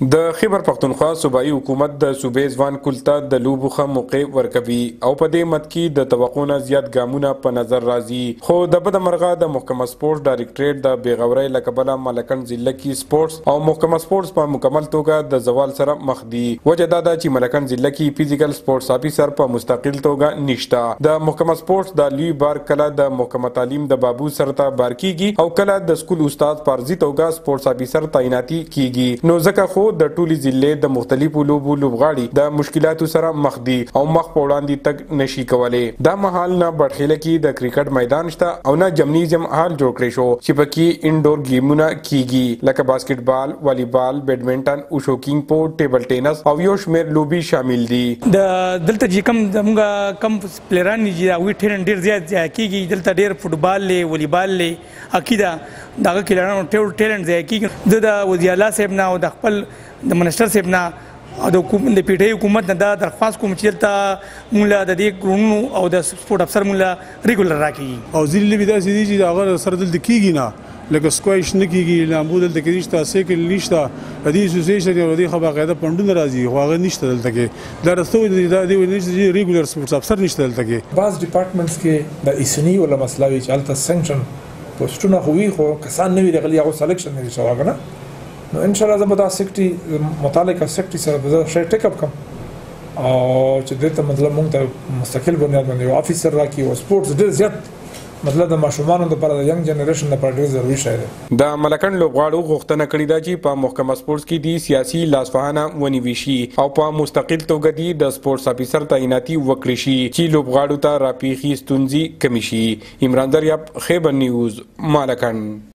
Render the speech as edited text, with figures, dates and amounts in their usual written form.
د خیبر پختونخوا صوبایي حکومت د صوبې ځوان کل ته د لوبو ښه موقع ورکوي او په دې مد کې د توقع نه زیات ګامونه په نظر راځي، خو د بده مرغه د محکمه سپورټس ډایرکټریټ د بېغورۍ له کبله ملکنډ ضلع کې سپورټس او محکمه سپورټس په مکمل توګه د زوال سره مخ دي. وجه دا ده چې ملکنډ ضلع کې فزیکل سپورټس افیسر په مستقل توګه نشته. د محکمه سپورټس د لوی بار کله د محکمه تعلیم د بابو سره ته بار کیږي او کله د سکول استاد پارزي توګه سپورټس افیسر تعیناتي کیږي. نو ځکه خو د ټولي ضلع د مختلفو لوبو لوبغاړي د مشکلاتو سره مخ دي او مخ په وړاندې تګ نشي کولی. دا مهال نه بټخیله کې د کرکټ میدان شته او نه جمنیزیم هال جوړ کړی شو چې پکې انډور گیمونه کیږي لکه باسکټ بال، والیبال، بیډمنټن، اوشوکینګ پو، ټیبل ټینس او یو شمېر لوبي شامل دي. د دلته چې زموږ کم پلیران دي چې هغوی ټیلنټ ډېر زیات کیږي. دلته ډېر فوټبال دی، والیبال دی، هاکي ده، د هغه کلیرانو ټیلنټ ضایع کیږي. زه د وزیر الله صاحب نه او د خپل د منسټر صاحب نه او د پی ټی آی حکومت نه دا درخواست کوم چې دلته موږ له د دې ګروڼو او د سپورټ افسر موږ له ریګولر راکړي. او ځینې لوبې داسې دي چې د هغه سره دلته کیږي نه، لکه سکواش نه کیږي، لامبو دلته کې نشته، سایکل نشته، د دې اسوسییشن او د دې خو باقاعده فنډونه راځي خو هغه نشته دلته کې. دا رسته د دې نشته ریګولر سپورټ افسر نشته دلته کې. بعض ډپارټمنټس کې د ایسنی ولا مسله وی چې هلته سنکشن پوسټونه خو وي خو کسان نه وي راغلي، هغه سلیکشن نه شوی کنه. نو ان شاء الله زه به دا سیکټري متعلقه سیکټري سره به زه ټیک اپ کوم او چې دلته مطلب موږ ته مستقل بنیاد باندې یو افیسر راکړي او سپورټس ډېر زیات مطلب د ماشومانو لپاره د ینګ جنریشن لپاره ډېر ضروري شی دی. د ملکنډ لوبغاړو غوښتنه کړې ده چې په محکمه سپورټس کې د سیاسي لاسوهنه ونیول شي او په مستقل توګه د سپورټس افیسر تعیناتي وکړي شي چې لوبغاړو ته راپېښې ستونزې کمې شي. عمران دریاب، خیبر نیوز، ملکنډ.